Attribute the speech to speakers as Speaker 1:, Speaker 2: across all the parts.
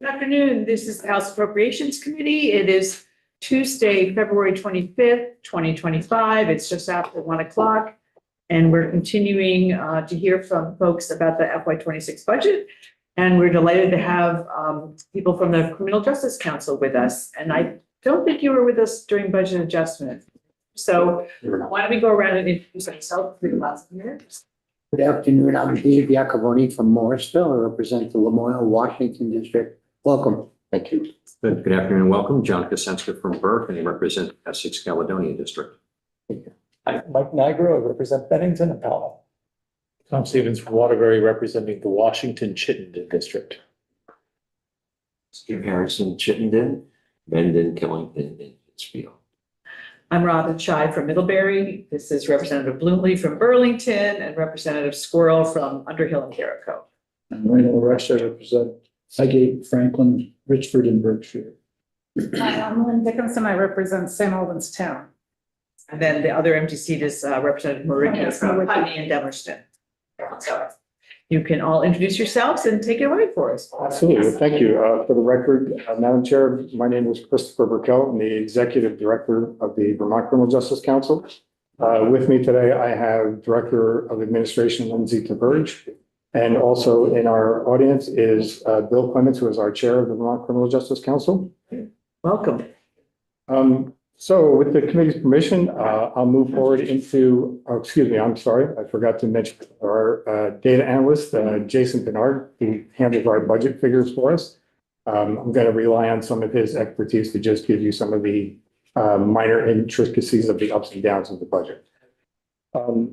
Speaker 1: Good afternoon. This is the House Appropriations Committee. It is Tuesday, February 25th, 2025. It's just after 1 o'clock. And we're continuing to hear from folks about the FY26 budget. And we're delighted to have people from the Criminal Justice Council with us. And I don't think you were with us during budget adjustment. So why don't we go around and introduce ourselves for the last minute?
Speaker 2: Good afternoon. I'm Dave Iacoboni from Morrisville. I represent the Lamoille, Washington district. Welcome.
Speaker 3: Thank you. Good afternoon. Welcome. John Kosenska from Burke, and I represent Essex Caledonia District.
Speaker 4: I'm Mike Nigro. I represent Bennington and Powell.
Speaker 5: Tom Stevens from Waterbury, representing the Washington Chittenden District.
Speaker 6: Steve Harrison, Chittenden, Mendon, Killington, and Pittsfield.
Speaker 1: I'm Robin Chai from Middlebury. This is Representative Bloomley from Burlington and Representative Squirrel from Underhill and Jericho.
Speaker 7: I'm Randall Rush. I represent Highgate, Franklin, Richford, and Berkshire.
Speaker 8: Hi, I'm Lynn Dickinson. I represent St. Albans Town.
Speaker 1: And then the other empty seat is Representative Marika from Putney and Demerston. So you can all introduce yourselves and take it away for us.
Speaker 7: Absolutely. Thank you. For the record, Madam Chair, my name is Christopher Burkell. I'm the Executive Director of the Vermont Criminal Justice Council. With me today, I have Director of Administration, Lindsay Taberge. And also in our audience is Bill Clements, who is our Chair of the Vermont Criminal Justice Council.
Speaker 1: Welcome.
Speaker 7: So with the committee's permission, I'll move forward into, excuse me, I'm sorry, I forgot to mention our data analyst, Jason Bernard, who handles our budget figures for us. I'm going to rely on some of his expertise to just give you some of the minor intricacies of the ups and downs of the budget.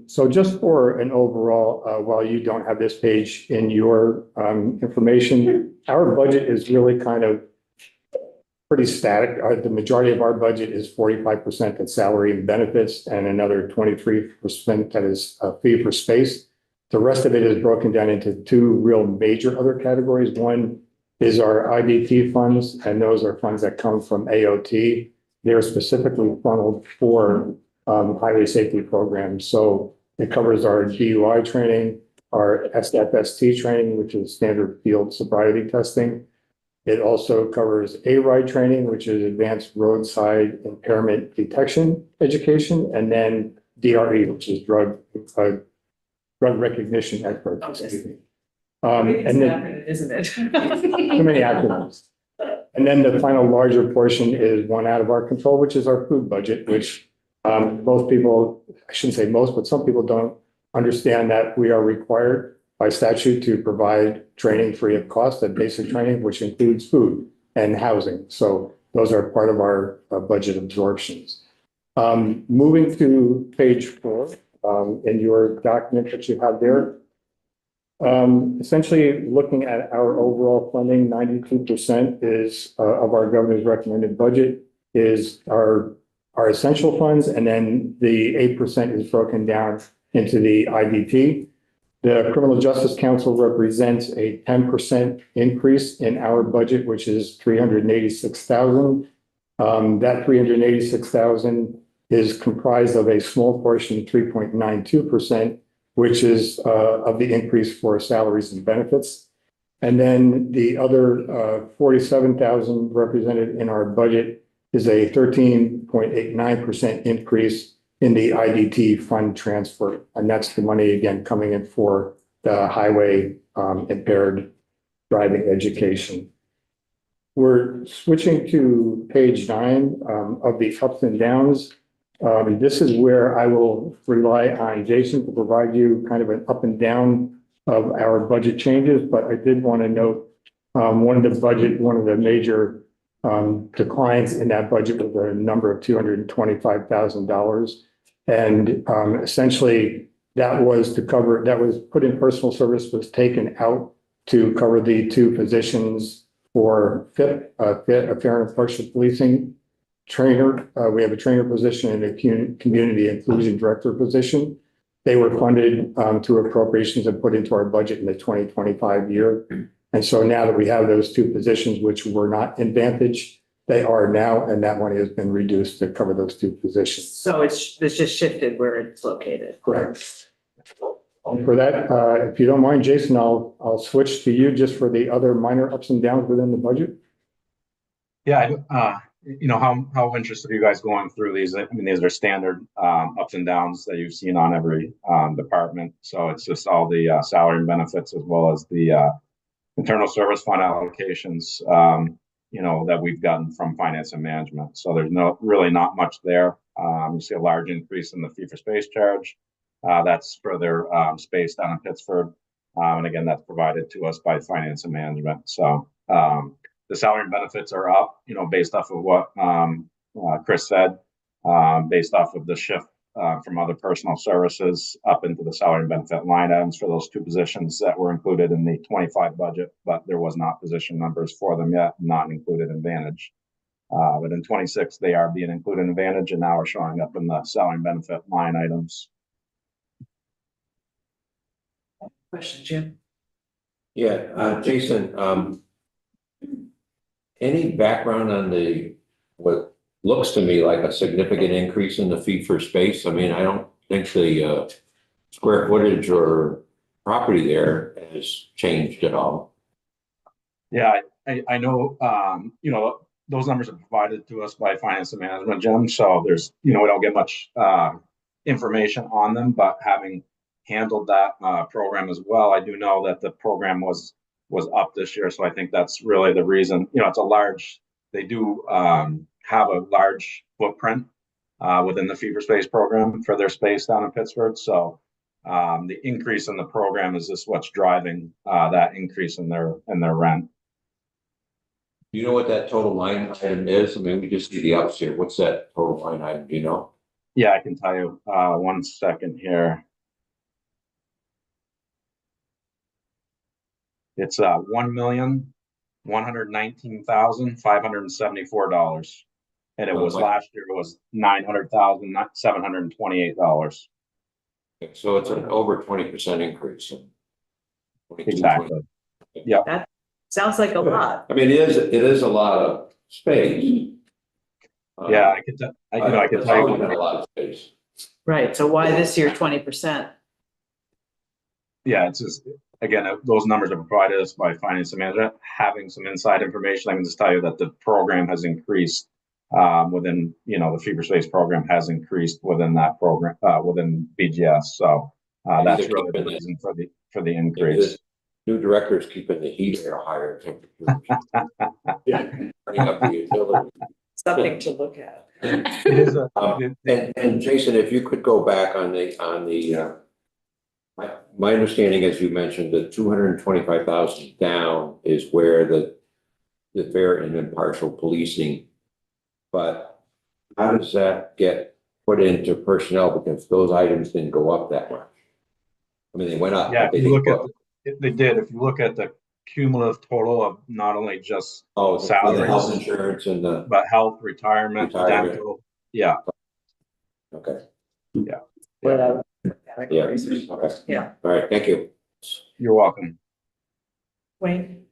Speaker 7: So just for an overall, while you don't have this page in your information, our budget is really kind of pretty static. The majority of our budget is 45% that's salary and benefits and another 23% that is fee for space. The rest of it is broken down into two real major other categories. One is our IDT funds, and those are funds that come from AOT. They're specifically funneled for highway safety programs. So it covers our DUI training, our SFST training, which is standard field sobriety testing. It also covers ARIDE training, which is advanced roadside impairment detection education, and then DRE, which is drug recognition expert. And then,
Speaker 1: isn't it?
Speaker 7: too many acronyms. And then the final larger portion is one out of our control, which is our food budget, which most people, I shouldn't say most, but some people don't understand that we are required by statute to provide training free of cost and basic training, which includes food and housing. So those are part of our budget absorptions. Moving to page 4 in your document that you have there. Essentially looking at our overall funding, 92% is of our governor's recommended budget is our essential funds, and then the 8% is broken down into the IDT. The Criminal Justice Council represents a 10% increase in our budget, which is $386,000. That $386,000 is comprised of a small portion, 3.92%, which is of the increase for salaries and benefits. And then the other 47,000 represented in our budget is a 13.89% increase in the IDT fund transfer. And that's the money, again, coming in for the highway impaired driving education. We're switching to page 9 of the ups and downs. This is where I will rely on Jason to provide you kind of an up and down of our budget changes. But I did want to note one of the major declines in that budget was a number of $225,000. And essentially that was put in personal service, was taken out to cover the 2 positions for FIP, a fair and impartial policing trainer. We have a trainer position and a community inclusion director position. They were funded through appropriations and put into our budget in the 2025 year. And so now that we have those 2 positions, which were not in Vantage, they are now, and that money has been reduced to cover those 2 positions.
Speaker 1: So it's just shifted where it's located.
Speaker 7: Correct. For that, if you don't mind, Jason, I'll switch to you just for the other minor ups and downs within the budget.
Speaker 9: Yeah, how interested are you guys going through these? I mean, these are standard ups and downs that you've seen on every department. So it's just all the salary and benefits as well as the internal service fund allocations, that we've gotten from finance and management. So there's really not much there. You see a large increase in the fee for space charge. That's for their space down in Pittsford. And again, that's provided to us by finance and management. So the salary and benefits are up, based off of what Chris said, based off of the shift from other personal services up into the salary and benefit line items for those two positions that were included in the 25 budget, but there was not position numbers for them yet, not included in Vantage. But in 26, they are being included in Vantage and now are showing up in the salary and benefit line items.
Speaker 1: Question, Jim?
Speaker 6: Yeah, Jason, any background on what looks to me like a significant increase in the fee for space? I mean, I don't think the square footage or property there has changed at all.
Speaker 9: Yeah, I know, those numbers are provided to us by finance and management, Jim. So there's, we don't get much information on them, but having handled that program as well, I do know that the program was up this year. So I think that's really the reason. They do have a large footprint within the fee for space program for their space down in Pittsburgh. So the increase in the program is just what's driving that increase in their rent.
Speaker 6: Do you know what that total line item is? I mean, we just see the ups here. What's that total line item? Do you know?
Speaker 9: Yeah, I can tell you. 1 second here. It's $1,119,574, and it was last year. It was $900,728.
Speaker 6: So it's an over 20% increase.
Speaker 9: Exactly. Yeah.
Speaker 1: That sounds like a lot.
Speaker 6: I mean, it is a lot of space.
Speaker 9: Yeah, I can tell you.
Speaker 6: A lot of space.
Speaker 1: Right, so why this year 20%?
Speaker 9: Yeah, it's just, again, those numbers are provided us by finance and management. Having some inside information, I can just tell you that the program has increased within, the fee for space program has increased within that program, within BGS. So that's really the reason for the increase.
Speaker 6: New directors keeping the heat air higher temperatures.
Speaker 7: Yeah.
Speaker 6: Turning up the utility.
Speaker 1: Something to look at.
Speaker 9: It is
Speaker 6: and Jason, if you could go back on the my understanding, as you mentioned, the 225,000 down is where the fair and impartial policing. But how does that get put into personnel? Because those items didn't go up that much. I mean, they went up.
Speaker 9: Yeah,
Speaker 6: but
Speaker 9: if you look at they did. If you look at the cumulative total of not only just
Speaker 6: salaries, health insurance, and
Speaker 9: but health, retirement, dental. Yeah.
Speaker 6: Okay.
Speaker 9: Yeah.
Speaker 6: Yeah. Okay.
Speaker 1: Yeah.
Speaker 6: All right. Thank you.
Speaker 9: You're welcome.
Speaker 1: Wayne?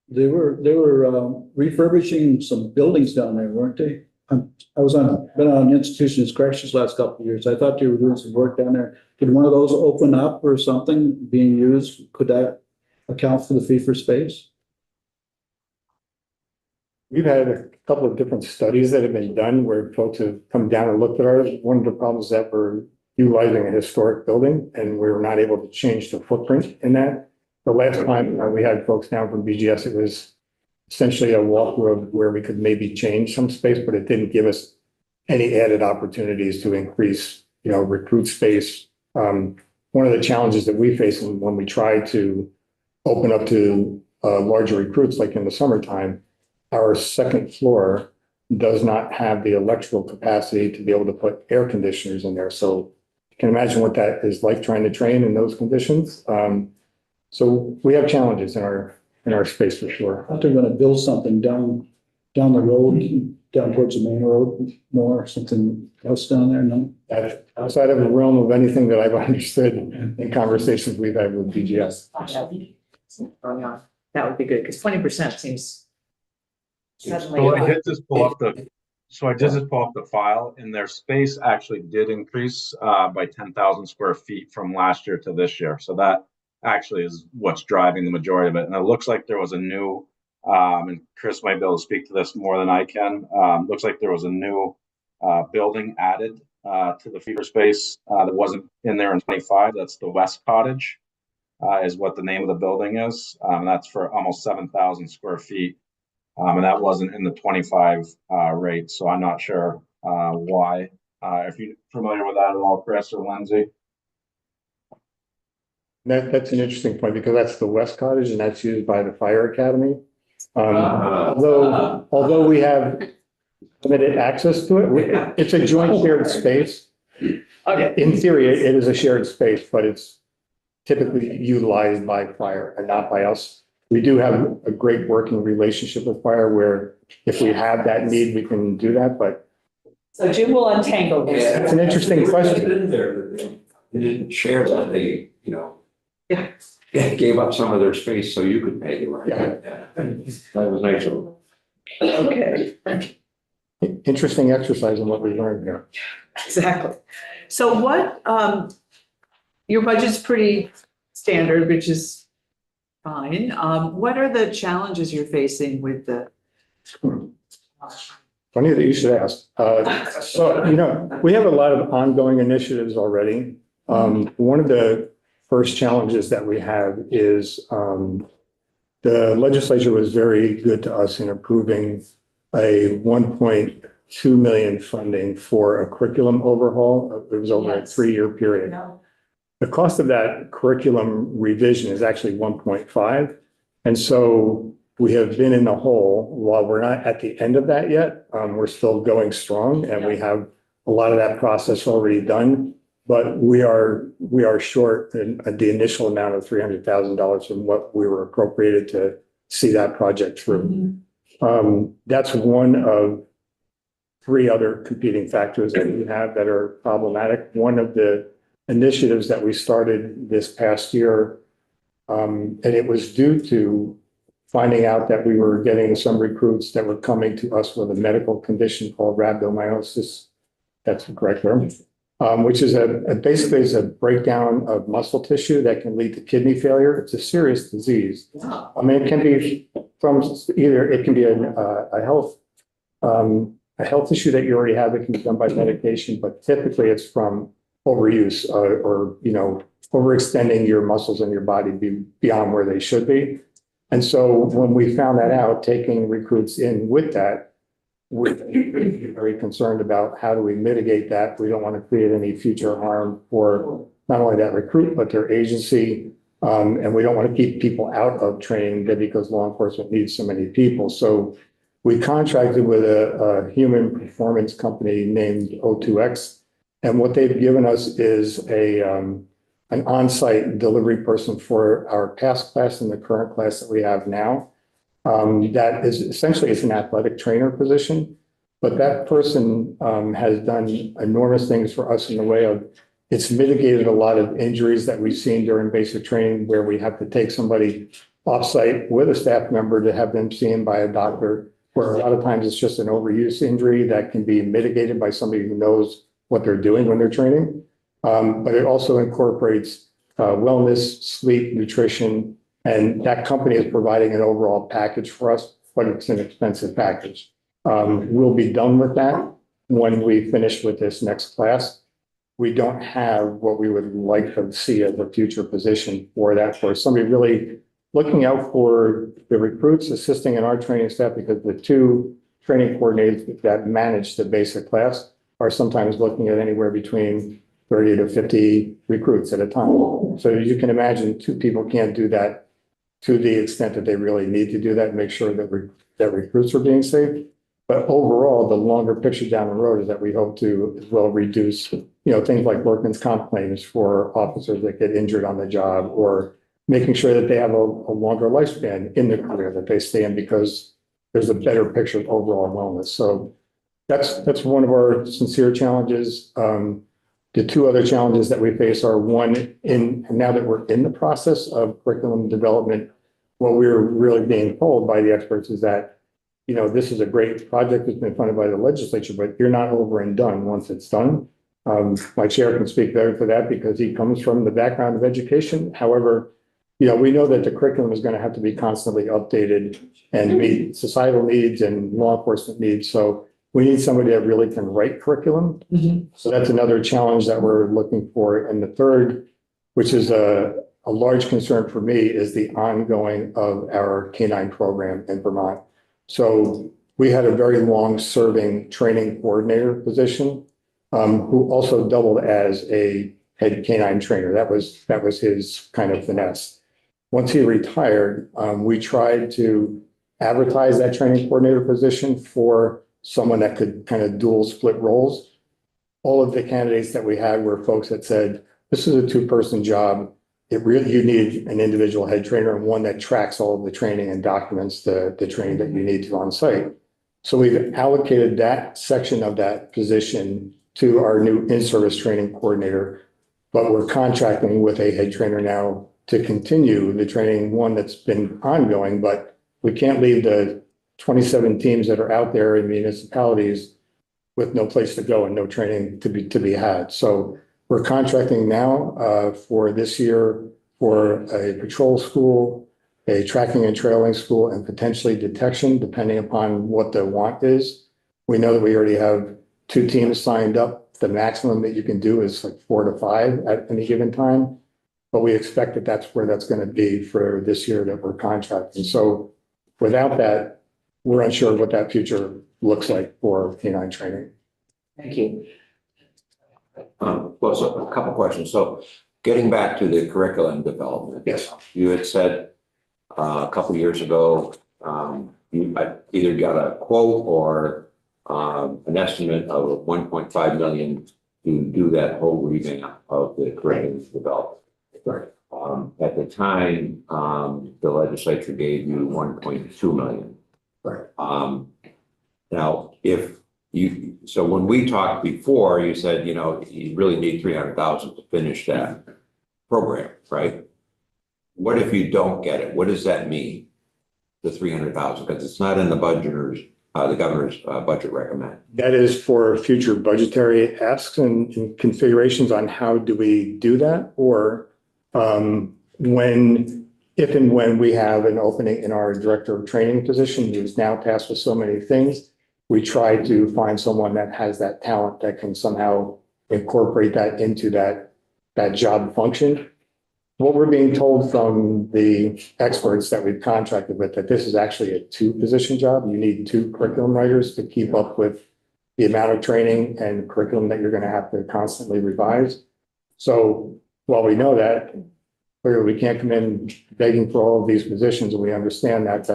Speaker 10: They were refurbishing some buildings down there, weren't they? Been on institutions corrections last couple of years. I thought they were doing some work down there. Did one of those open up or something being used? Could that account for the fee for space?
Speaker 7: We've had a couple of different studies that have been done where folks have come down and looked at ours. One of the problems is that we're utilizing a historic building and we're not able to change the footprint in that. The last time we had folks down from BGS, it was essentially a walkthrough of where we could maybe change some space, but it didn't give us any added opportunities to increase, recruit space. One of the challenges that we face when we try to open up to larger recruits, like in the summertime, our second floor does not have the electrical capacity to be able to put air conditioners in there. So you can imagine what that is like trying to train in those conditions. So we have challenges in our space for sure.
Speaker 10: I thought they were gonna build something down the road, down towards the main road more, something else down there, no?
Speaker 7: Outside of the realm of anything that I've understood in conversations we've had with BGS.
Speaker 1: That would be good, because 20% seems suddenly.
Speaker 9: So I did just pull up the So I did just pull up the file, and their space actually did increase by 10,000 square feet from last year to this year. So that actually is what's driving the majority of it. And it looks like there was a new, and Chris might be able to speak to this more than I can. Looks like there was a new building added to the feeder space that wasn't in there in 25. That's the West Cottage, is what the name of the building is. That's for almost 7,000 square feet. And that wasn't in the 25 rate, so I'm not sure why. If you're familiar with that at all, Chris or Lindsay?
Speaker 7: That's an interesting point because that's the West Cottage and that's used by the Fire Academy. Although we have limited access to it, it's a joint shared space.
Speaker 1: Okay.
Speaker 7: In theory, it is a shared space, but it's typically utilized by fire and not by us. We do have a great working relationship with fire where if we have that need, we can do that, but.
Speaker 1: So Jim will untangle this.
Speaker 7: It's an interesting question.
Speaker 6: In there, they didn't share that, they,
Speaker 1: Yeah.
Speaker 6: gave up some of their space so you could pay, right?
Speaker 7: Yeah.
Speaker 6: That was nice of them.
Speaker 1: Okay,
Speaker 7: Interesting exercise in what we learned here.
Speaker 1: exactly. So what, your budget's pretty standard, which is fine. What are the challenges you're facing with the?
Speaker 7: Funny that you should ask. So, we have a lot of ongoing initiatives already. One of the first challenges that we have is the legislature was very good to us in approving a 1.2 million funding for a curriculum overhaul. It was over a 3-year period.
Speaker 1: No.
Speaker 7: The cost of that curriculum revision is actually 1.5. And so we have been in the hole. While we're not at the end of that yet, we're still going strong and we have a lot of that process already done. But we are short in the initial amount of $300,000 from what we were appropriated to see that project through. That's one of 3 other competing factors that we have that are problematic. One of the initiatives that we started this past year, and it was due to finding out that we were getting some recruits that were coming to us with a medical condition called rhabdomyolysis. That's the correct term. Which is basically is a breakdown of muscle tissue that can lead to kidney failure. It's a serious disease. I mean, it can be from either, it can be a health issue that you already have that can be done by medication, but typically it's from overuse or overextending your muscles in your body beyond where they should be. And so when we found that out, taking recruits in with that, we're very concerned about how do we mitigate that. We don't want to create any future harm for not only that recruit, but their agency. And we don't want to keep people out of training because law enforcement needs so many people. So we contracted with a human performance company named O2X. And what they've given us is an on-site delivery person for our past class and the current class that we have now. That is essentially it's an athletic trainer position, but that person has done enormous things for us in the way of it's mitigated a lot of injuries that we've seen during basic training where we have to take somebody off-site with a staff member to have them seen by a doctor, where a lot of times it's just an overuse injury that can be mitigated by somebody who knows what they're doing when they're training. But it also incorporates wellness, sleep, nutrition, and that company is providing an overall package for us, but it's an expensive package. We'll be done with that when we finish with this next class. We don't have what we would like to see as a future position for that, for somebody really looking out for the recruits, assisting in our training staff, because the 2 training coordinators that manage the basic class are sometimes looking at anywhere between 30 to 50 recruits at a time. So you can imagine 2 people can't do that to the extent that they really need to do that and make sure that recruits are being safe. But overall, the longer picture down the road is that we hope to as well reduce, things like workman's comp claims for officers that get injured on the job, or making sure that they have a longer lifespan in their career that they stay in because there's a better picture of overall wellness. So that's one of our sincere challenges. The 2 other challenges that we face are one, now that we're in the process of curriculum development, what we're really being told by the experts is that this is a great project that's been funded by the legislature, but you're not over and done once it's done. My chair can speak better for that because he comes from the background of education. However, we know that the curriculum is going to have to be constantly updated and meet societal needs and law enforcement needs. So we need somebody that really can write curriculum. So that's another challenge that we're looking for. And the third, which is a large concern for me, is the ongoing of our K-9 program in Vermont. So we had a very long-serving training coordinator position, who also doubled as a head K-9 trainer. That was his kind of finesse. Once he retired, we tried to advertise that training coordinator position for someone that could kind of dual split roles. All of the candidates that we had were folks that said, this is a two-person job. You need an individual head trainer and one that tracks all of the training and documents the training that you need to on site. So we've allocated that section of that position to our new in-service training coordinator, but we're contracting with a head trainer now to continue the training, one that's been ongoing, but we can't leave the 27 teams that are out there in municipalities with no place to go and no training to be had. So we're contracting now for this year for a patrol school, a tracking and trailing school, and potentially detection, depending upon what the want is. We know that we already have 2 teams signed up. The maximum that you can do is like 4 to 5 at any given time. But we expect that that's where that's going to be for this year that we're contracting. So without that, we're unsure what that future looks like for K-9 training.
Speaker 1: Thank you.
Speaker 6: Well, so a couple questions. So getting back to the curriculum development.
Speaker 7: Yes.
Speaker 6: You had said a couple years ago, you either got a quote or an estimate of 1.5 million to do that whole revamp of the curriculum development.
Speaker 7: Right.
Speaker 6: At the time, the legislature gave you 1.2 million.
Speaker 7: Right.
Speaker 6: Now, so when we talked before, you said, you really need 300,000 to finish that program, right? What if you don't get it? What does that mean? The 300,000, because it's not in the the governor's budget recommend.
Speaker 7: That is for future budgetary asks and configurations on how do we do that, or if and when we have an opening in our director of training position, who's now tasked with so many things, we try to find someone that has that talent that can somehow incorporate that into that job function. What we're being told from the experts that we've contracted with, that this is actually a 2-position job. You need 2 curriculum writers to keep up with the amount of training and curriculum that you're going to have to constantly revise. So while we know that, clearly we can't come in begging for all of these positions, and we understand that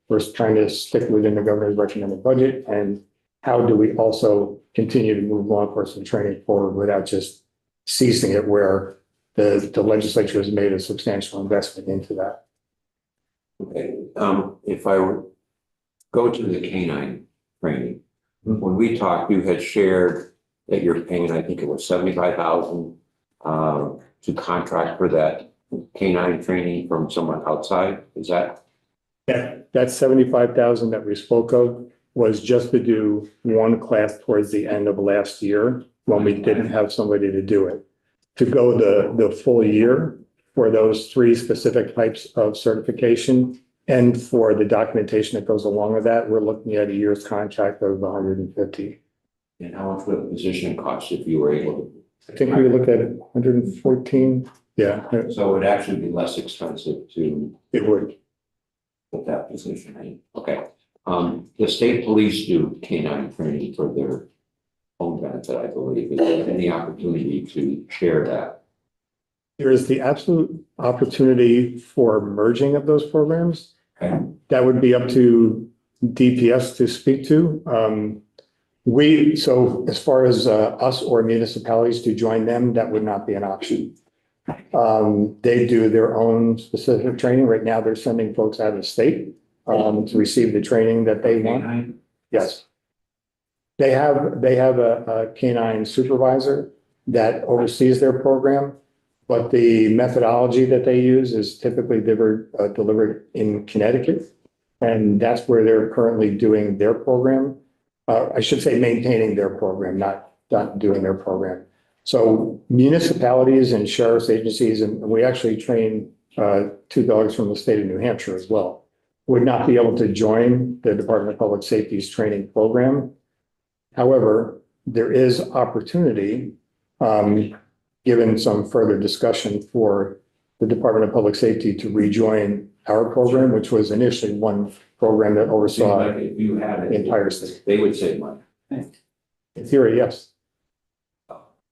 Speaker 7: we're trying to stick within the governor's recommended budget, and how do we also continue to move law enforcement training forward without just ceasing it where the legislature has made a substantial investment into that.
Speaker 6: Okay, if I go to the K-9 training, when we talked, you had shared that you're paying, I think it was 75,000 to contract for that K-9 training from someone outside. Is that?
Speaker 7: That 75,000 that we spoke of was just to do one class towards the end of last year when we didn't have somebody to do it. To go the full year for those 3 specific types of certification and for the documentation that goes along with that, we're looking at a year's contract of 150.
Speaker 6: And how much would the position cost if you were able to?
Speaker 7: I think we looked at 114. Yeah.
Speaker 6: So it would actually be less expensive to
Speaker 7: It would.
Speaker 6: put that position in. Okay. The state police do K-9 training for their own benefit, I believe. Is there any opportunity to share that?
Speaker 7: There is the absolute opportunity for merging of those programs.
Speaker 6: Okay.
Speaker 7: That would be up to DPS to speak to. So as far as us or municipalities to join them, that would not be an option. They do their own specific training. Right now, they're sending folks out of state to receive the training that they want. Yes. They have a K-9 supervisor that oversees their program, but the methodology that they use is typically delivered in Connecticut. And that's where they're currently doing their program. I should say maintaining their program, not doing their program. So municipalities and sheriff's agencies, and we actually train two dogs from the state of New Hampshire as well, would not be able to join the Department of Public Safety's training program. However, there is opportunity, given some further discussion, for the Department of Public Safety to rejoin our program, which was initially one program that oversaw
Speaker 6: Like if you had
Speaker 7: the
Speaker 6: it,
Speaker 7: entire state.
Speaker 6: they would save money.
Speaker 7: In theory, yes.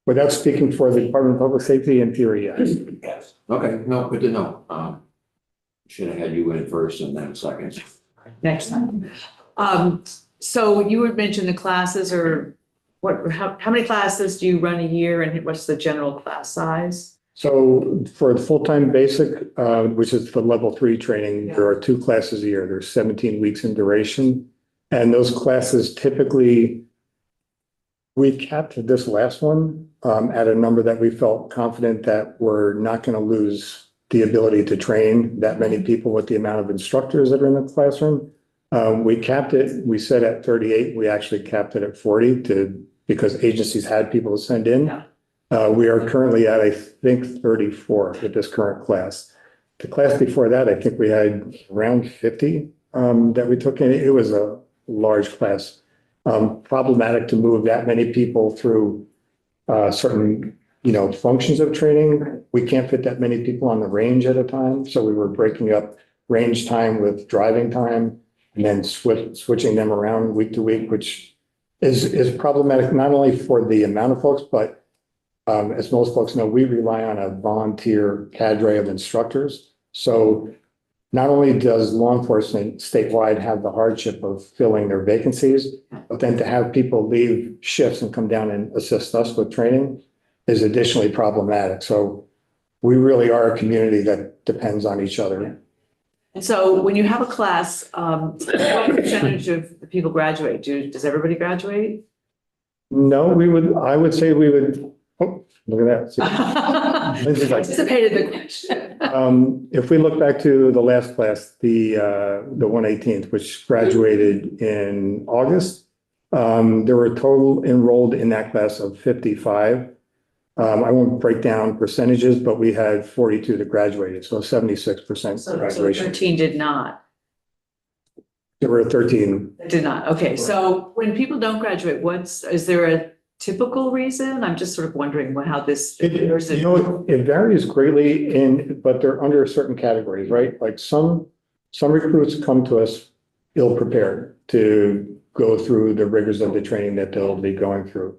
Speaker 7: Without speaking for the Department of Public Safety, in theory, yes.
Speaker 6: Yes. Okay, no, good to know. Should have had you in first and then second.
Speaker 1: Next time. So you would mention the classes, or how many classes do you run a year, and what's the general class size?
Speaker 7: So for the full-time basic, which is the level 3 training, there are 2 classes a year. There's 17 weeks in duration. And those classes typically, we capped this last one at a number that we felt confident that we're not going to lose the ability to train that many people with the amount of instructors that are in the classroom. We capped it, we said at 38, we actually capped it at 40 because agencies had people to send in.
Speaker 1: Yeah.
Speaker 7: We are currently at, I think, 34 with this current class. The class before that, I think we had around 50 that we took in. It was a large class. Problematic to move that many people through certain, functions of training. We can't fit that many people on the range at a time. So we were breaking up range time with driving time and then switching them around week to week, which is problematic not only for the amount of folks, but as most folks know, we rely on a volunteer cadre of instructors. So not only does law enforcement statewide have the hardship of filling their vacancies, but then to have people leave shifts and come down and assist us with training is additionally problematic. So we really are a community that depends on each other.
Speaker 1: And so when you have a class, what percentage of the people graduate? Does everybody graduate?
Speaker 7: No, I would say we would, oh, look at that. Lindsay's like-
Speaker 1: Anticipated the question.
Speaker 7: If we look back to the last class, the 118th, which graduated in August, there were total enrolled in that class of 55. I won't break down percentages, but we had 42 that graduated, so 76%
Speaker 1: So
Speaker 7: graduation.
Speaker 1: 13 did not.
Speaker 7: There were 13.
Speaker 1: Did not. Okay, so when people don't graduate, is there a typical reason? I'm just sort of wondering how this.
Speaker 7: It varies greatly but they're under certain categories, right? Like some recruits come to us ill-prepared to go through the rigors of the training that they'll be going through.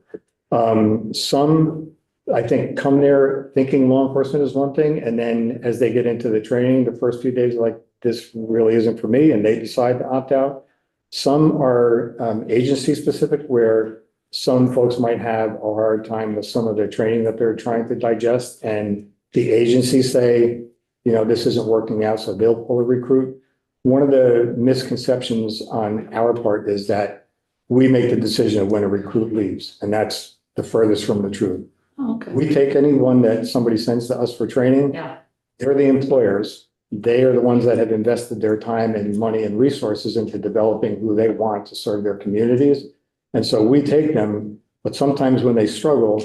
Speaker 7: Some, I think, come there thinking law enforcement is one thing, and then as they get into the training, the first few days are like, this really isn't for me, and they decide to opt out. Some are agency specific, where some folks might have a hard time with some of the training that they're trying to digest, and the agencies say, this isn't working out, so they'll pull a recruit. One of the misconceptions on our part is that we make the decision of when a recruit leaves, and that's the furthest from the truth.
Speaker 1: Oh, okay.
Speaker 7: We take anyone that somebody sends to us for training.
Speaker 1: Yeah.
Speaker 7: They're the employers. They are the ones that have invested their time and money and resources into developing who they want to serve their communities. And so we take them, but sometimes when they struggle,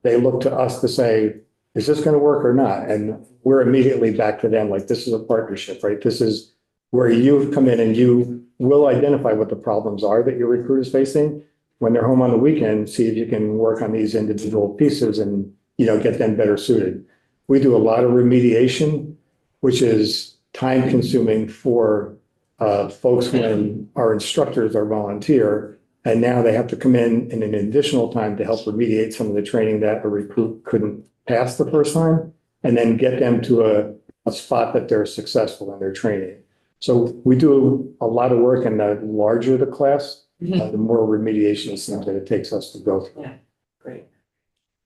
Speaker 7: they look to us to say, is this going to work or not? And we're immediately back to them like, this is a partnership, right? This is where you come in and you will identify what the problems are that your recruit is facing. When they're home on the weekend, see if you can work on these individual pieces and, get them better suited. We do a lot of remediation, which is time consuming for folks when our instructors are volunteer. And now they have to come in an additional time to help remediate some of the training that a recruit couldn't pass the first time, and then get them to a spot that they're successful in their training. So we do a lot of work, and the larger the class, the more remediation steps that it takes us to go through.
Speaker 1: Yeah, great.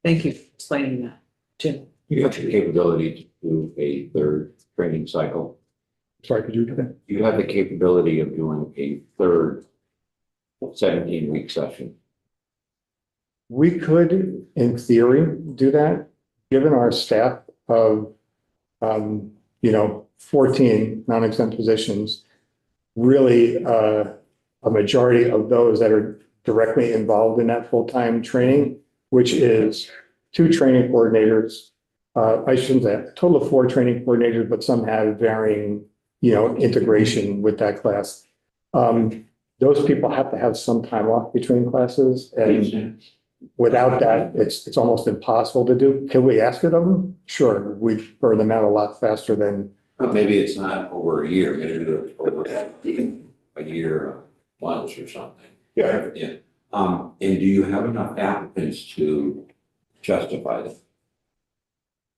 Speaker 1: Thank you for explaining that, Jim.
Speaker 6: You have the capability to do a third training cycle.
Speaker 7: Sorry, could you do that?
Speaker 6: You have the capability of doing a third 17-week session.
Speaker 7: We could, in theory, do that, given our staff of, 14 non-exempt positions. really a majority of those that are directly involved in that full-time training, which is 2 training coordinators. I shouldn't say, a total of 4 training coordinators, but some have varying, integration with that class. Those people have to have some time off between classes, and without that, it's almost impossible to do. Can we ask it of them? Sure, we burn them out a lot faster than.
Speaker 6: But maybe it's not over a year, maybe it's over a year once or something.
Speaker 7: Yeah.
Speaker 6: Yeah. And do you have enough applicants to justify them?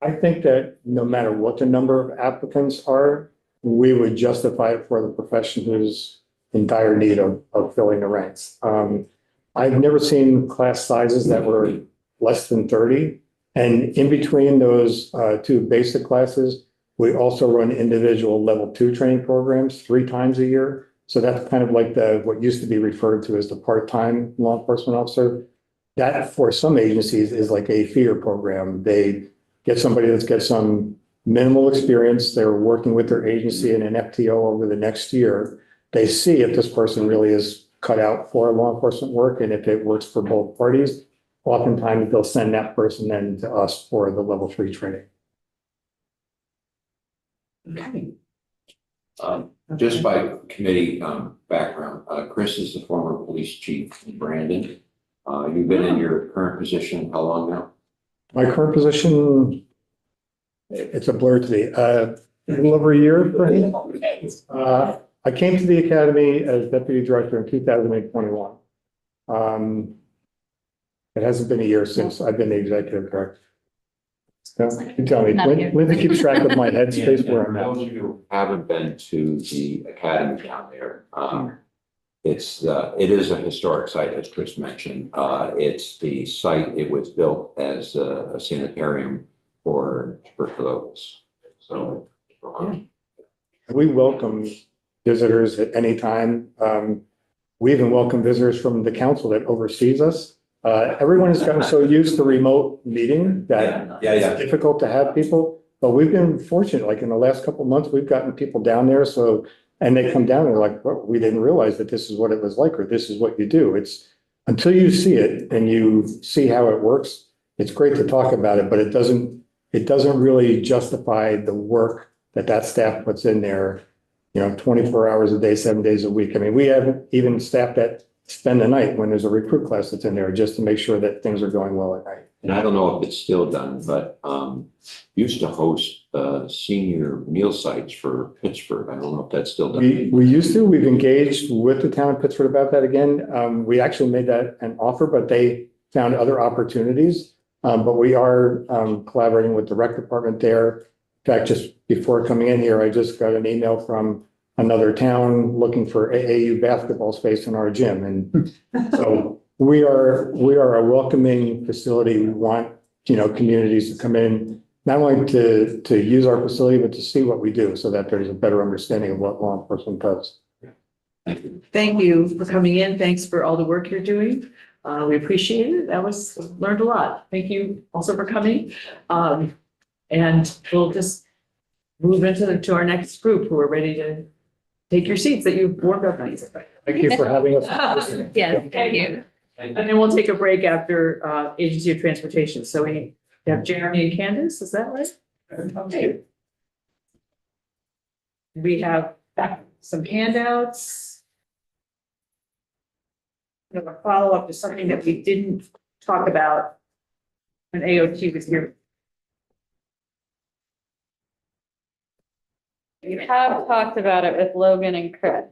Speaker 7: I think that no matter what the number of applicants are, we would justify it for the profession who's in dire need of filling the ranks. I've never seen class sizes that were less than 30. And in between those 2 basic classes, we also run individual level 2 training programs 3 times a year. So that's kind of like what used to be referred to as the part-time law enforcement officer. That for some agencies is like a feeder program. They get somebody that's got some minimal experience. They're working with their agency in an FTO over the next year. They see if this person really is cut out for law enforcement work, and if it works for both parties. Oftentimes they'll send that person then to us for the level 3 training.
Speaker 1: Okay.
Speaker 6: Just by committee background, Chris is the former police chief in Brandon. You've been in your current position how long now?
Speaker 7: My current position, it's a blur to me, a little over a year. I came to the academy as deputy director in 2021. It hasn't been a year since I've been the executive director. So, you tell me, Lindsay keeps track of my headspace where I'm
Speaker 6: For
Speaker 7: at.
Speaker 6: those of you who haven't been to the academy down there, it is a historic site, as Chris mentioned. It's the site, it was built as a sanitarium for tuberculosis. So,
Speaker 7: We welcome visitors at any time. We even welcome visitors from the council that oversees us. Everyone has gotten so used to remote meeting that it's difficult to have people, but we've been fortunate, like in the last couple of months, we've gotten people down there. And they come down and they're like, well, we didn't realize that this is what it was like, or this is what you do. It's until you see it and you see how it works, it's great to talk about it, but it doesn't really justify the work that staff puts in there, 24 hours a day, 7 days a week. I mean, we have even staff that spend the night when there's a recruit class that's in there just to make sure that things are going well at night.
Speaker 6: and I don't know if it's still done, but used to host senior meal sites for Pittsburgh. I don't know if that's still done.
Speaker 7: We used to, we've engaged with the town of Pittsford about that again. We actually made that an offer, but they found other opportunities. But we are collaborating with the rec department there. In fact, just before coming in here, I just got an email from another town looking for AAU basketball space in our gym. And so we are a welcoming facility. We want, communities to come in, not only to use our facility, but to see what we do so that there's a better understanding of what law enforcement does.
Speaker 1: Thank you for coming in. Thanks for all the work you're doing. We appreciate it. Learned a lot. Thank you also for coming. And we'll just move into our next group who are ready to take your seats that you've warmed up nice.
Speaker 7: Thank you for having us.
Speaker 8: Yes, thank you.
Speaker 1: And then we'll take a break after Agency of Transportation. So we have Jeremy and Candace, is that right? Okay. We have some handouts. We have a follow-up to something that we didn't talk about when AOT was here.
Speaker 11: You have talked about it with Logan and Chris.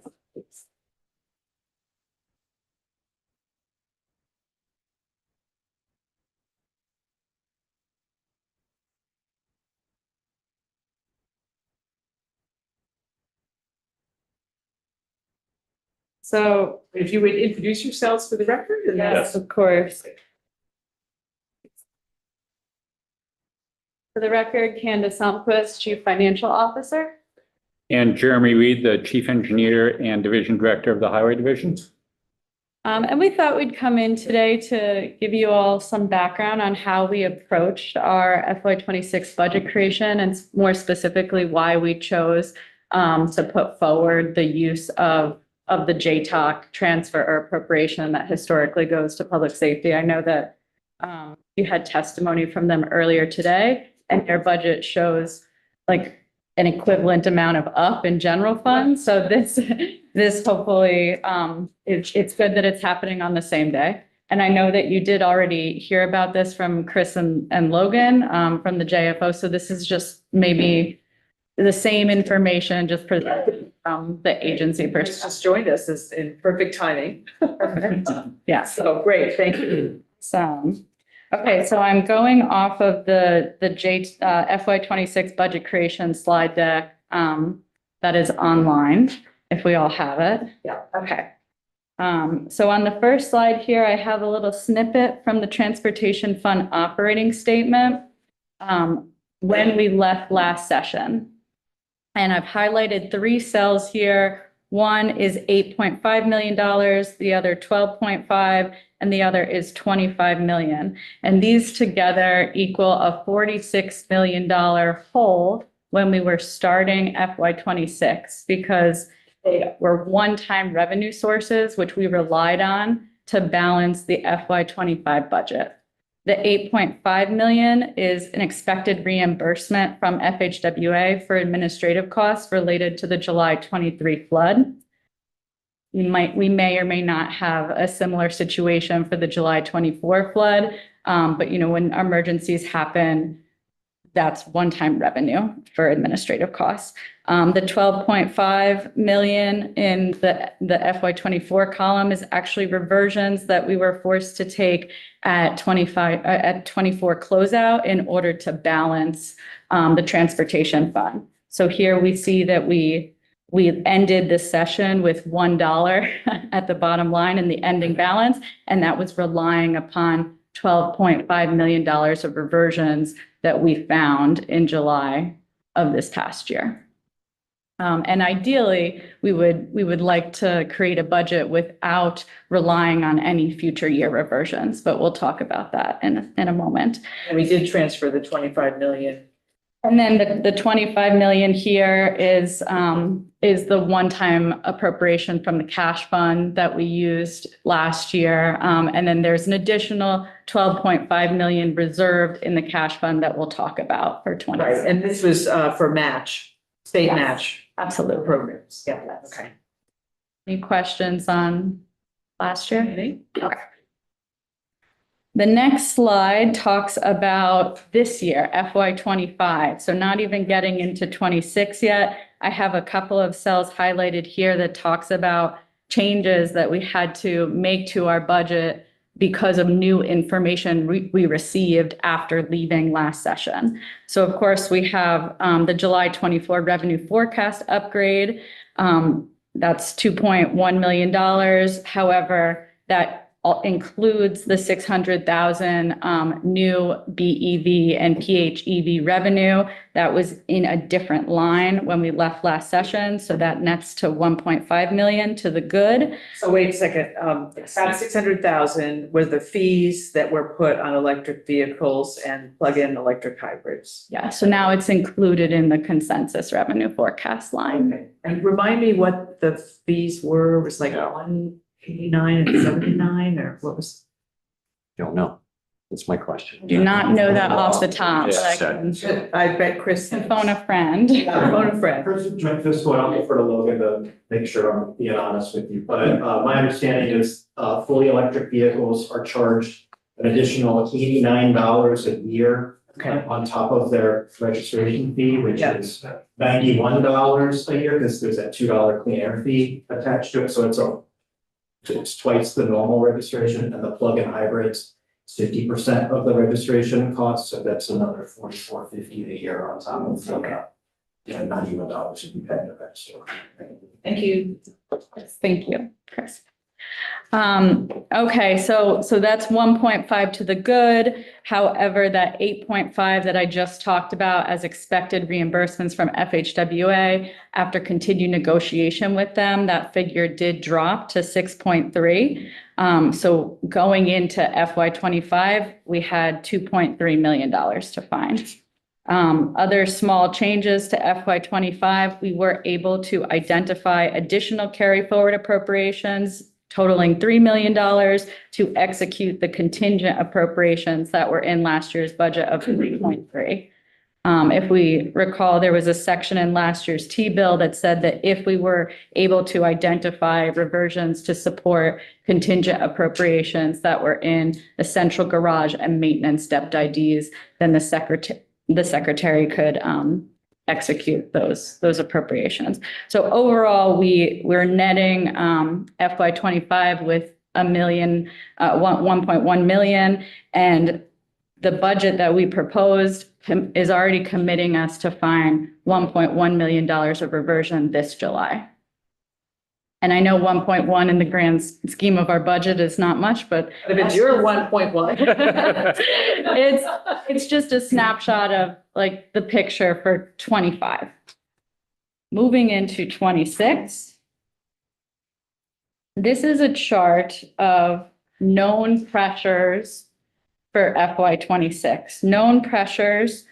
Speaker 1: So if you would introduce yourselves for the record. And
Speaker 11: Yes, of course. For the record, Candace Almquist, Chief Financial Officer.
Speaker 12: And Jeremy Reed, the Chief Engineer and Division Director of the Highway Division.
Speaker 11: And we thought we'd come in today to give you all some background on how we approached our FY26 budget creation and more specifically why we chose to put forward the use of the JTOC transfer or appropriation that historically goes to public safety. I know that you had testimony from them earlier today, and their budget shows like an equivalent amount of up in general fund. So this hopefully, it's good that it's happening on the same day. And I know that you did already hear about this from Chris and Logan from the JFO. So this is just maybe the same information, just presented from the agency
Speaker 1: Chris
Speaker 11: person.
Speaker 1: just joined us. Is in perfect timing.
Speaker 11: Yeah.
Speaker 1: So great, thank you.
Speaker 11: So, okay, so I'm going off of the FY 26 budget creation slide deck that is online, if we all have it.
Speaker 1: Yeah.
Speaker 11: Okay. So on the first slide here, I have a little snippet from the Transportation Fund operating statement when we left last session. And I've highlighted 3 cells here. One is $8.5 million, the other 12.5, and the other is 25 million. And these together equal a $46 million hole when we were starting FY 26, because they were one-time revenue sources, which we relied on to balance the FY 25 budget. The 8.5 million is an expected reimbursement from FHWA for administrative costs related to the July 23 flood. We may or may not have a similar situation for the July 24 flood. But when emergencies happen, that's one-time revenue for administrative costs. The 12.5 million in the FY 24 column is actually reversions that we were forced to take at 24 closeout in order to balance the transportation fund. So here we see that we ended the session with $1 at the bottom line in the ending balance, and that was relying upon $12.5 million of reversions that we found in July of this past year. And ideally, we would like to create a budget without relying on any future year reversions, but we'll talk about that in a moment.
Speaker 1: And we did transfer the 25 million.
Speaker 11: And then the 25 million here is the one-time appropriation from the cash fund that we used last year. And then there's an additional 12.5 million reserved in the cash fund that we'll talk about for 20.
Speaker 1: Right, and this was for state
Speaker 11: Yes.
Speaker 1: match.
Speaker 11: Absolutely.
Speaker 1: Programs, yeah, okay.
Speaker 11: Any questions on last year? Okay. The next slide talks about this year, FY 25. So not even getting into 26 yet. I have a couple of cells highlighted here that talks about changes that we had to make to our budget because of new information we received after leaving last session. So of course we have the July 24 revenue forecast upgrade. That's $2.1 million. However, that includes the 600,000 new BEV and PHEV revenue that was in a different line when we left last session. So that nets to 1.5 million to the good.
Speaker 1: So wait a second, about 600,000 were the fees that were put on electric vehicles and plug-in electric hybrids.
Speaker 11: Yeah, so now it's included in the consensus revenue forecast line.
Speaker 1: Okay, and remind me what the fees were, it was like 189 and 79, or what was?
Speaker 3: Don't know. That's my question.
Speaker 11: Do not know that off the top, but I
Speaker 3: Yes.
Speaker 11: can
Speaker 1: I bet Chris.
Speaker 11: phone a friend.
Speaker 1: Phone a friend.
Speaker 13: First, joint fiscal, and I'll defer to Logan to make sure I'm being honest with you, but my understanding is fully electric vehicles are charged an additional $89 a year on top of their registration fee, which is $91 a year, because there's that $2 clean air fee attached to it, so it's twice the normal registration, and the plug-in hybrids, 50% of the registration cost, so that's another $44.50 a year on top of the $91 if you pay the register.
Speaker 1: Thank you.
Speaker 11: Thank you, Chris. Okay, so that's 1.5 to the good. However, that 8.5 that I just talked about as expected reimbursements from FHWA, after continued negotiation with them, that figure did drop to 6.3. So going into FY 25, we had $2.3 million to find. Other small changes to FY '25, we were able to identify additional carry forward appropriations totaling $3 million to execute the contingent appropriations that were in last year's budget of 3.3. If we recall, there was a section in last year's T-bill that said that if we were able to identify reversions to support contingent appropriations that were in the central garage and maintenance debt IDs, then the secretary could execute those appropriations. So overall, we're netting FY '25 with $1.1 million, and the budget that we proposed is already committing us to find $1.1 million of reversion this July. And I know 1.1 in the grand scheme of our budget is not much, but
Speaker 1: If it's your 1.1.
Speaker 11: it's just a snapshot of like the picture for 25. Moving into 26. This is a chart of known pressures for FY '26. Known pressures,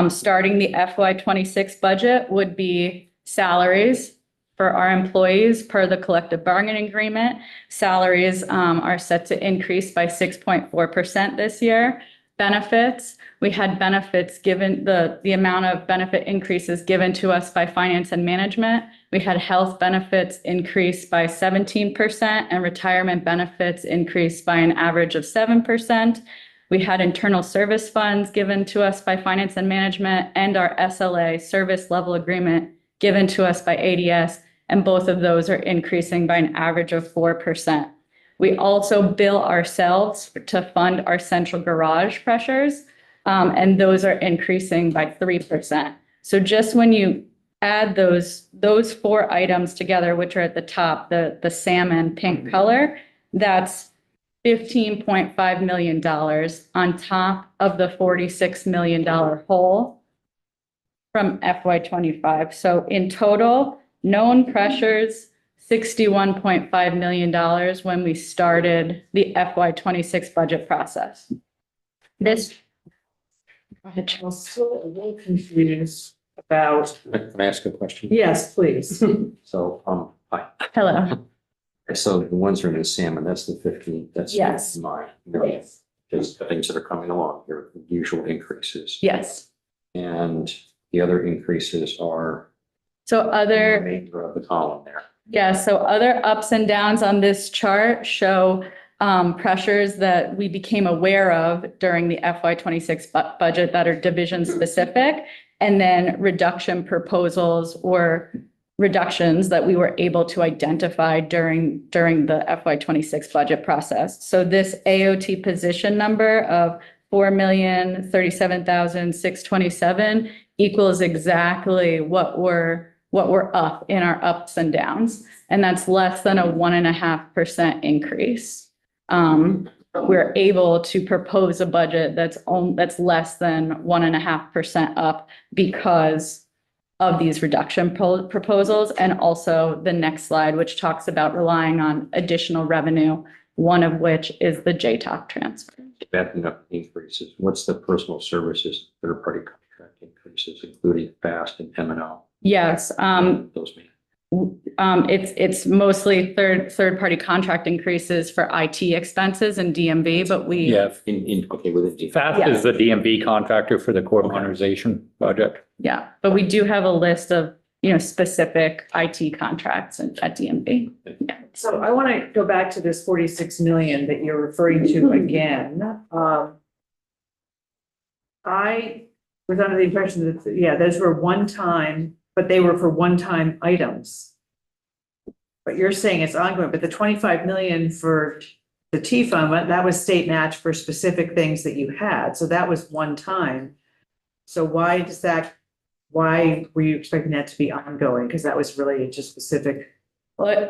Speaker 11: starting the FY '26 budget would be salaries for our employees per the collective bargaining agreement. Salaries are set to increase by 6.4% this year. Benefits, we had benefits given, the amount of benefit increases given to us by finance and management. We had health benefits increase by 17% and retirement benefits increase by an average of 7%. We had internal service funds given to us by finance and management and our SLA service level agreement given to us by ADS, and both of those are increasing by an average of 4%. We also bill ourselves to fund our central garage pressures, and those are increasing by 3%. So just when you add those four items together, which are at the top, the salmon pink color, that's $15.5 million on top of the $46 million hole from FY '25. So in total, known pressures, $61.5 million when we started the FY '26 budget process. This. Go ahead,
Speaker 1: I'm still a little confused about,
Speaker 3: Can I ask a question?
Speaker 1: yes, please.
Speaker 3: So, hi.
Speaker 11: Hello.
Speaker 3: So the ones that are in the salmon, that's the 15, that's
Speaker 11: Yes.
Speaker 3: mine.
Speaker 11: Yes.
Speaker 3: Just the things that are coming along, your usual increases.
Speaker 11: Yes.
Speaker 3: And the other increases are
Speaker 11: So
Speaker 3: the
Speaker 11: other.
Speaker 3: remainder of the column there.
Speaker 11: Yeah, so other ups and downs on this chart show pressures that we became aware of during the FY '26 budget that are division specific, and then reduction proposals or reductions that we were able to identify during the FY '26 budget process. So this AOT position number of 4,037,627 equals exactly what we're up in our ups and downs. And that's less than a 1.5% increase. We're able to propose a budget that's less than 1.5% up because of these reduction proposals, and also the next slide, which talks about relying on additional revenue, one of which is the JTOP transfer.
Speaker 3: Backing up increases, what's the personal services, third-party contract increases, including FAST and M&O?
Speaker 11: Yes,
Speaker 3: Those mean.
Speaker 11: it's mostly third-party contract increases for IT expenses and DMV, but we.
Speaker 12: Yeah,
Speaker 3: Okay, within the.
Speaker 12: FAST is the DMV contractor for the court modernization project.
Speaker 11: Yeah, but we do have a list of, specific IT contracts at DMV. Yeah.
Speaker 1: So I want to go back to this 46 million that you're referring to again. I was under the impression that, those were one time, but they were for one-time items. But you're saying it's ongoing, but the 25 million for the T fund, that was state match for specific things that you had. So that was one time. So why were you expecting that to be ongoing? Because that was really just specific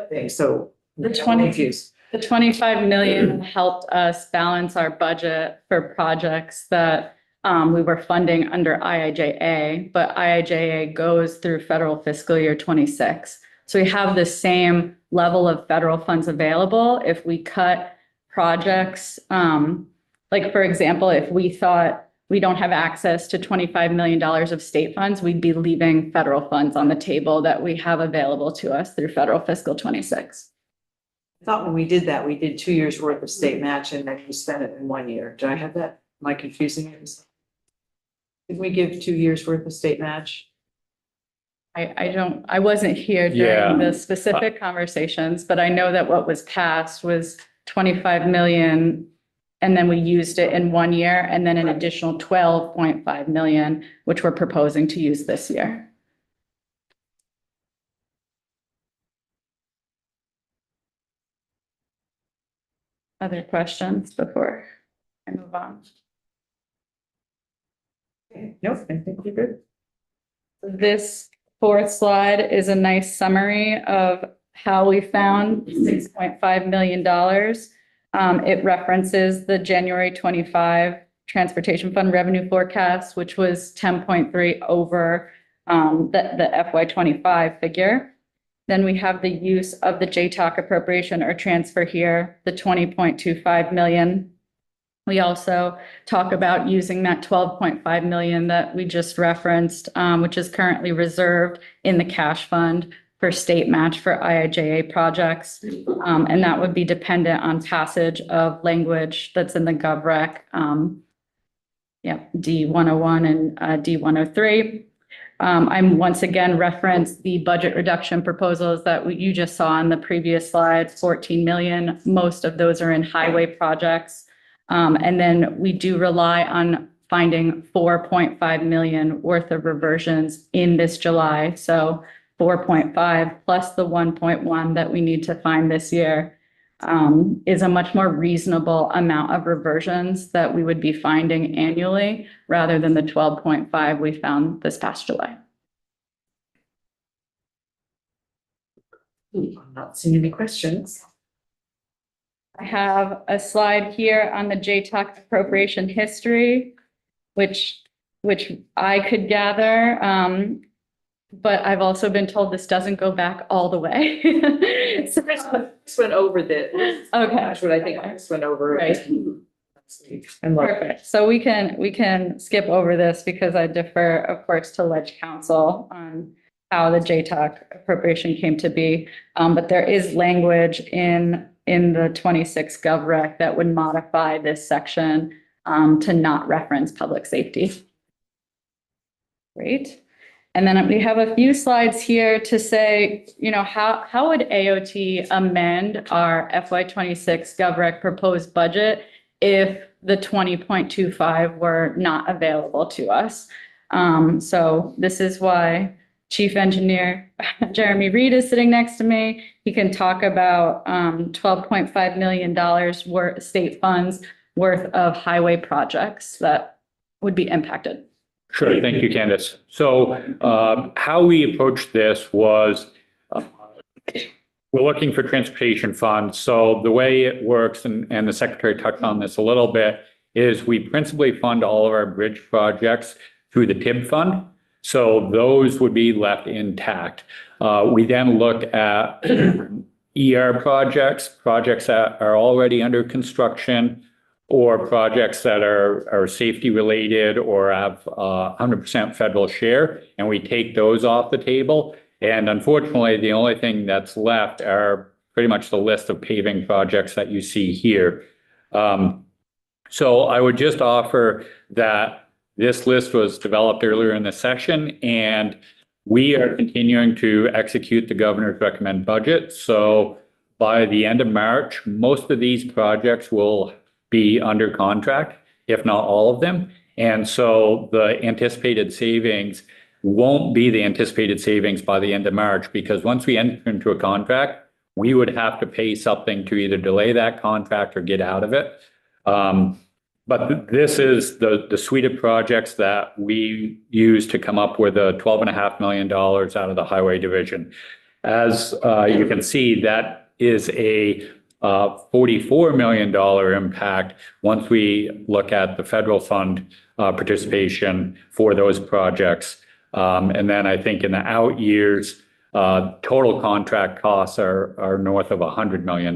Speaker 1: thing. So
Speaker 11: The
Speaker 1: I'm confused.
Speaker 11: The 25 million helped us balance our budget for projects that we were funding under IIJA, but IIJA goes through federal fiscal year 26. So we have the same level of federal funds available. If we cut projects, like for example, if we thought we don't have access to $25 million of state funds, we'd be leaving federal funds on the table that we have available to us through federal fiscal 26.
Speaker 1: I thought when we did that, we did 2 years worth of state match and then we spent it in 1 year. Do I have that? Am I confusing it? Did we give 2 years worth of state match?
Speaker 11: I wasn't here
Speaker 12: Yeah.
Speaker 11: during the specific conversations, but I know that what was passed was 25 million. And then we used it in 1 year and then an additional 12.5 million, which we're proposing to use this year. Other questions before I move on?
Speaker 1: Nope, I think we're good.
Speaker 11: This fourth slide is a nice summary of how we found $6.5 million. It references the January 25 Transportation Fund revenue forecast, which was 10.3 over the FY 25 figure. Then we have the use of the JTOC appropriation or transfer here, the 20.25 million. We also talk about using that 12.5 million that we just referenced, which is currently reserved in the cash fund for state match for IIJA projects. And that would be dependent on passage of language that's in the GovRec, D101 and D103. I'm once again referenced the budget reduction proposals that you just saw on the previous slide, 14 million. Most of those are in highway projects. And then we do rely on finding 4.5 million worth of reversions in this July. So 4.5 plus the 1.1 that we need to find this year is a much more reasonable amount of reversions that we would be finding annually rather than the 12.5 we found this past July.
Speaker 1: I'm not seeing any questions.
Speaker 11: I have a slide here on the JTOC appropriation history, which I could gather. But I've also been told this doesn't go back all the way.
Speaker 1: So this went over this.
Speaker 11: Okay.
Speaker 1: That's what I think. I just went over.
Speaker 11: Right.
Speaker 1: And like,
Speaker 11: Perfect. So we can skip over this because I defer, of course, to Ledge Council on how the JTOC appropriation came to be. But there is language in the 26 GovRec that would modify this section to not reference public safety. Great. And then we have a few slides here to say, how would AOT amend our FY26 GovRec proposed budget if the 20.25 were not available to us? So this is why Chief Engineer Jeremy Reed is sitting next to me. He can talk about $12.5 million worth state funds worth of highway projects that would be impacted.
Speaker 12: Sure. Thank you, Candace. So how we approached this was we're looking for transportation funds. So the way it works, and the Secretary touched on this a little bit, is we principally fund all of our bridge projects through the TIB fund. So those would be left intact. We then look at ER projects that are already under construction, or projects that are safety related or have 100% federal share, and we take those off the table. And unfortunately, the only thing that's left are pretty much the list of paving projects that you see here. So I would just offer that this list was developed earlier in the session, and we are continuing to execute the governor's recommended budget. So by the end of March, most of these projects will be under contract, if not all of them. And so the anticipated savings won't be the anticipated savings by the end of March, because once we enter into a contract, we would have to pay something to either delay that contract or get out of it. But this is the suite of projects that we use to come up with a $12.5 million out of the highway division. As you can see, that is a $44 million impact once we look at the federal fund participation for those projects. And then I think in the out years, total contract costs are north of $100 million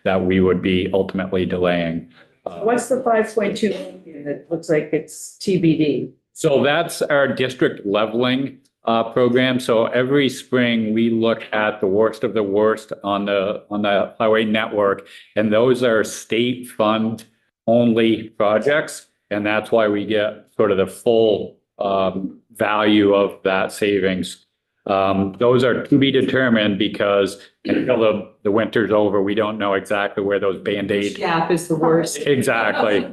Speaker 12: that we would be ultimately delaying.
Speaker 1: what's the 5.2 million and it looks like it's TBD.
Speaker 12: So that's our district leveling program. So every spring we look at the worst of the worst on the highway network, and those are state fund only projects, and that's why we get sort of the full value of that savings. Those are to be determined because until the winter's over, we don't know exactly where those Band-Aid.
Speaker 1: Gap is the worst.
Speaker 12: Exactly.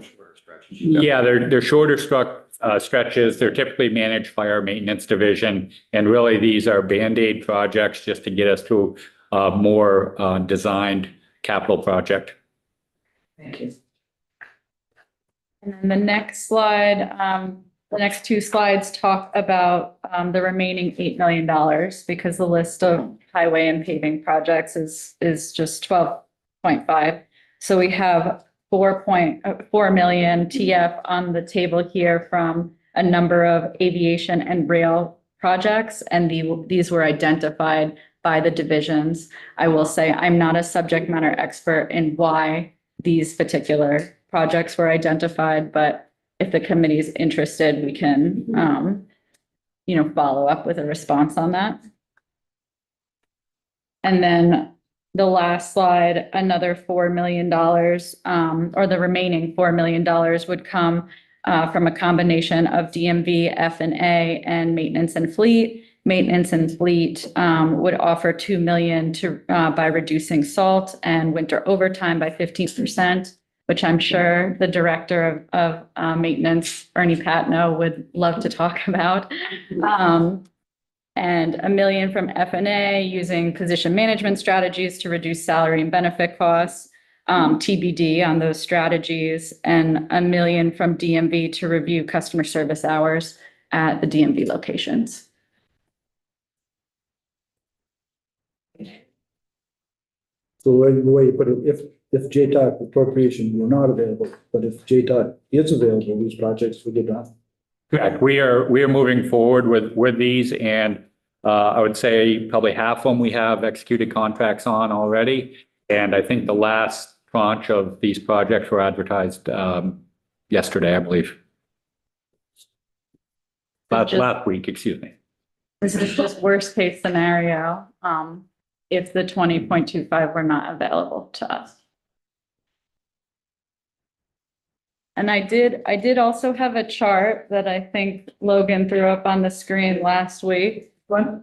Speaker 12: Yeah, they're shorter stretches. They're typically managed by our maintenance division. And really, these are Band-Aid projects just to get us to a more designed capital project.
Speaker 1: Thank you.
Speaker 11: And then the next slide, the next two slides talk about the remaining $8 million because the list of highway and paving projects is just 12.5. So we have 4.4 million TF on the table here from a number of aviation and rail projects, and these were identified by the divisions. I will say I'm not a subject matter expert in why these particular projects were identified, but if the committee is interested, we can, follow up with a response on that. And then the last slide, another $4 million, or the remaining $4 million would come from a combination of DMV, F&A, and maintenance and fleet. Maintenance and fleet would offer $2 million by reducing salt and winter overtime by 15%, which I'm sure the director of maintenance, Ernie Patno, would love to talk about. And $1 million from F&A using position management strategies to reduce salary and benefit costs, TBD on those strategies, and $1 million from DMV to review customer service hours at the DMV locations.
Speaker 10: So the way you put it, if JTOC appropriation were not available, but if JTOC is available, these projects would get done.
Speaker 12: Correct. We are moving forward with these, and I would say probably half of them we have executed contracts on already. And I think the last tranche of these projects were advertised yesterday, I believe. Last week, excuse me.
Speaker 11: This is just worst case scenario, if the 20.25 were not available to us. And I did also have a chart that I think Logan threw up on the screen last week.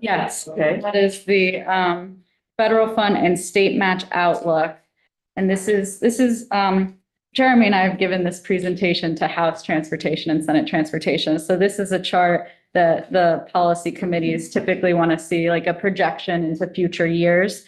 Speaker 11: Yes,
Speaker 1: Okay.
Speaker 11: that is the federal fund and state match outlook. And this is Jeremy and I have given this presentation to House Transportation and Senate Transportation. So this is a chart that the policy committees typically want to see, like a projection into future years.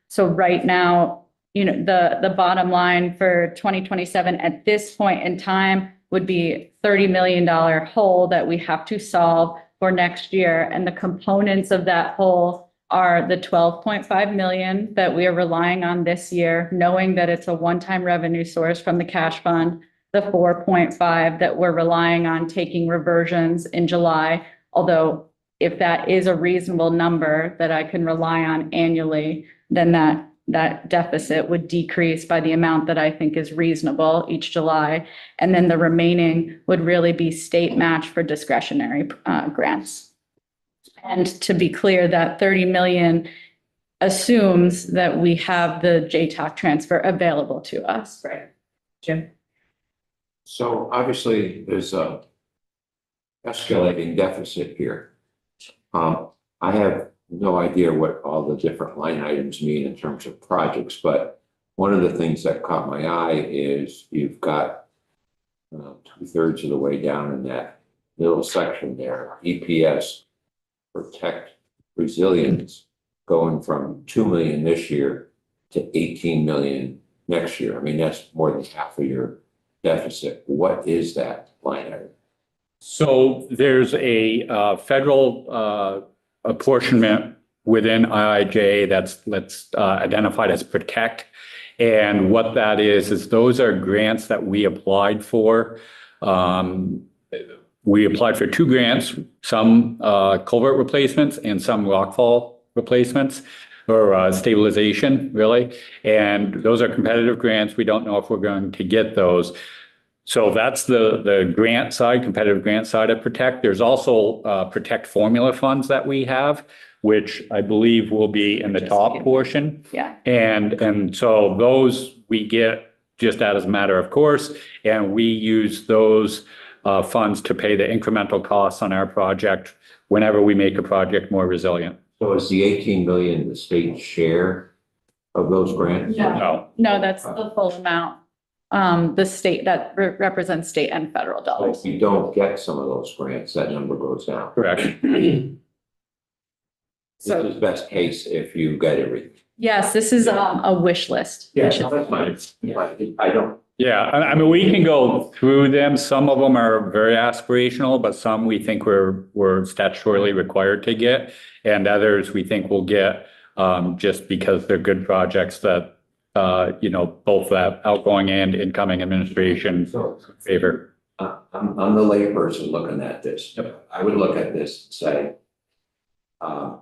Speaker 11: So right now, the bottom line for 2027 at this point in time would be $30 million hole that we have to solve for next year. And the components of that hole are the 12.5 million that we are relying on this year, knowing that it's a one-time revenue source from the cash fund, the 4.5 that we're relying on taking reversions in July. Although if that is a reasonable number that I can rely on annually, then that deficit would decrease by the amount that I think is reasonable each July. And then the remaining would really be state match for discretionary grants. And to be clear, that 30 million assumes that we have the JTOC transfer available to us.
Speaker 1: Right. Jim?
Speaker 6: So obviously, there's a escalating deficit here. I have no idea what all the different line items mean in terms of projects, but one of the things that caught my eye is you've got 2/3 of the way down in that little section there, EPS, protect resilience, going from 2 million this year to 18 million next year. I mean, that's more than half of your deficit. What is that line item?
Speaker 12: So there's a federal apportionment within IIJ that's identified as protect. And what that is those are grants that we applied for. We applied for 2 grants, some culvert replacements and some rockfall replacements or stabilization, really. And those are competitive grants. We don't know if we're going to get those. So that's the grant side, competitive grant side of Protect. There's also Protect formula funds that we have, which I believe will be in the top portion.
Speaker 11: Yeah.
Speaker 12: And so those we get just as a matter of course, and we use those funds to pay the incremental costs on our project whenever we make a project more resilient.
Speaker 6: So is the 18 million the state share of those grants?
Speaker 11: No, no, that's the full amount. The state that represents state and federal
Speaker 6: So
Speaker 11: dollars.
Speaker 6: if you don't get some of those grants, that number goes down.
Speaker 12: Correct.
Speaker 6: This
Speaker 1: So,
Speaker 6: is best case if you get everything.
Speaker 11: Yes, this is a wish list.
Speaker 6: Yeah, that's fine. I don't.
Speaker 12: Yeah, I mean, we can go through them. Some of them are very aspirational, but some we think we're statutorily required to get. And others we think we'll get just because they're good projects that, both that outgoing and incoming administration favor.
Speaker 6: I'm the layperson looking at this.
Speaker 12: Yep.
Speaker 6: I would look at this and say,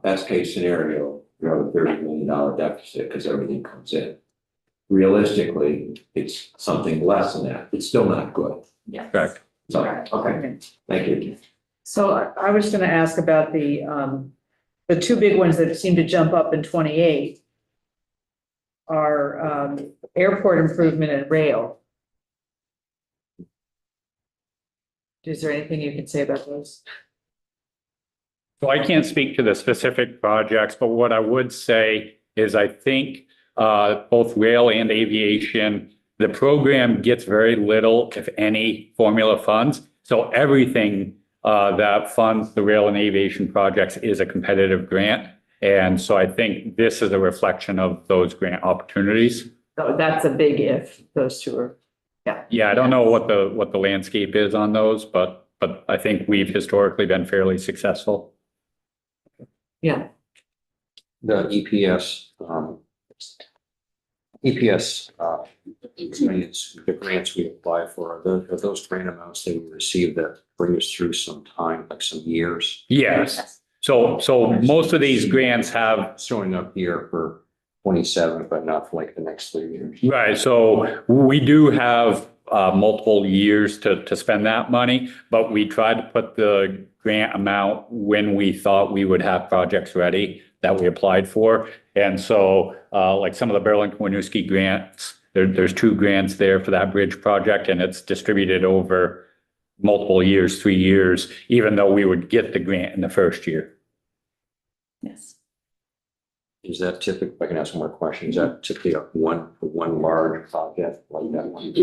Speaker 6: best case scenario, you have a $30 million deficit because everything comes in. Realistically, it's something less than that. It's still not good.
Speaker 11: Yeah.
Speaker 12: Correct.
Speaker 6: So, okay, thank you.
Speaker 1: so I was going to ask about the two big ones that seem to jump up in 28 are airport improvement and rail. Is there anything you can say about those?
Speaker 12: So I can't speak to the specific projects, but what I would say is I think both rail and aviation, the program gets very little, if any, formula funds. So everything that funds the rail and aviation projects is a competitive grant. And so I think this is a reflection of those grant opportunities.
Speaker 1: So that's a big if, those two are, yeah.
Speaker 12: Yeah, I don't know what the landscape is on those, but I think we've historically been fairly successful.
Speaker 1: Yeah.
Speaker 3: The EPS the grants we apply for, are those grant amounts that we receive that bring us through some time, like some years?
Speaker 12: Yes. So most of these grants have.
Speaker 3: Showing up here for 27, but not for like the next 3 years.
Speaker 12: Right, so we do have multiple years to spend that money, but we tried to put the grant amount when we thought we would have projects ready that we applied for. And so like some of the Burlington-Winooski grants, there's 2 grants there for that bridge project, and it's distributed over multiple years, 3 years, even though we would get the grant in the first year.
Speaker 11: Yes.
Speaker 3: Is that typically, if I can ask one more question, is that typically one large project like that one?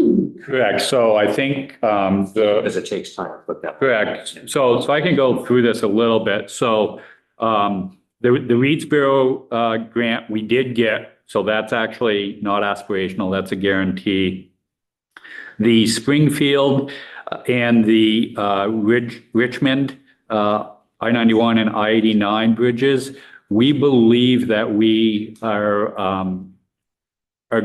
Speaker 12: Correct. So I think
Speaker 3: Because it takes time to put that.
Speaker 12: correct. So I can go through this a little bit. So the Reedsboro grant we did get, so that's actually not aspirational, that's a guarantee. The Springfield and the Richmond I-91 and I-89 bridges, we believe that we are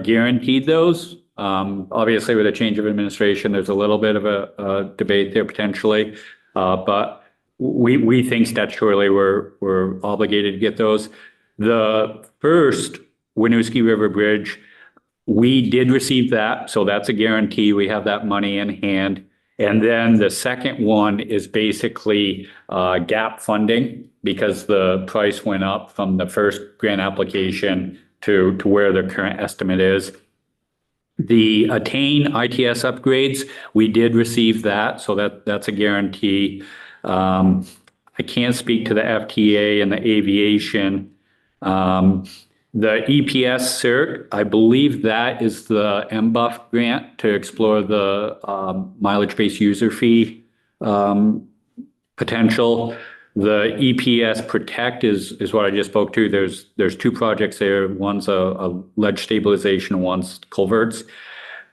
Speaker 12: guaranteed those. Obviously, with a change of administration, there's a little bit of a debate there potentially, but we think statutorily we're obligated to get those. The first Winooski River Bridge, we did receive that, so that's a guarantee. We have that money in hand. And then the second one is basically gap funding because the price went up from the first grant application to where the current estimate is. The Attain ITS upgrades, we did receive that, so that's a guarantee. I can't speak to the FTA and the aviation. The EPS cert, I believe that is the MBUF grant to explore the mileage-based user fee potential. The EPS Protect is what I just spoke to. There's 2 projects there. One's a ledge stabilization, one's culverts.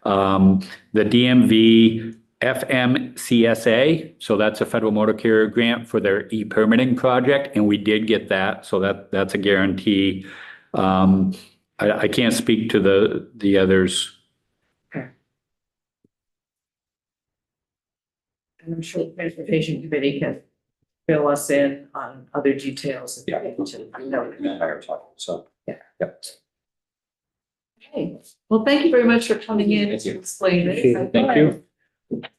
Speaker 12: The DMV FMCSA, so that's a federal motor carrier grant for their e-permitting project, and we did get that, so that's a guarantee. I can't speak to the others.
Speaker 1: Okay. And I'm sure the Transportation Committee can fill us in on other details.
Speaker 3: Yeah. So,
Speaker 1: Yeah.
Speaker 3: yep.
Speaker 1: Okay, well, thank you very much for coming in
Speaker 3: Thank
Speaker 1: to
Speaker 3: you.
Speaker 1: explain this.
Speaker 12: Thank you.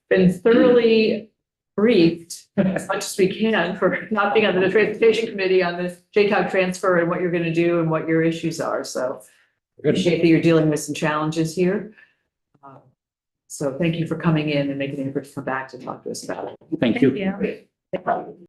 Speaker 1: been thoroughly briefed as much as we can for not being on the transportation committee on the JCOG transfer and what you're going to do and what your issues are. So appreciate that you're dealing with some challenges here. So thank you for coming in and making an effort to come back to talk to us about it.
Speaker 12: Thank you.
Speaker 11: Thank you.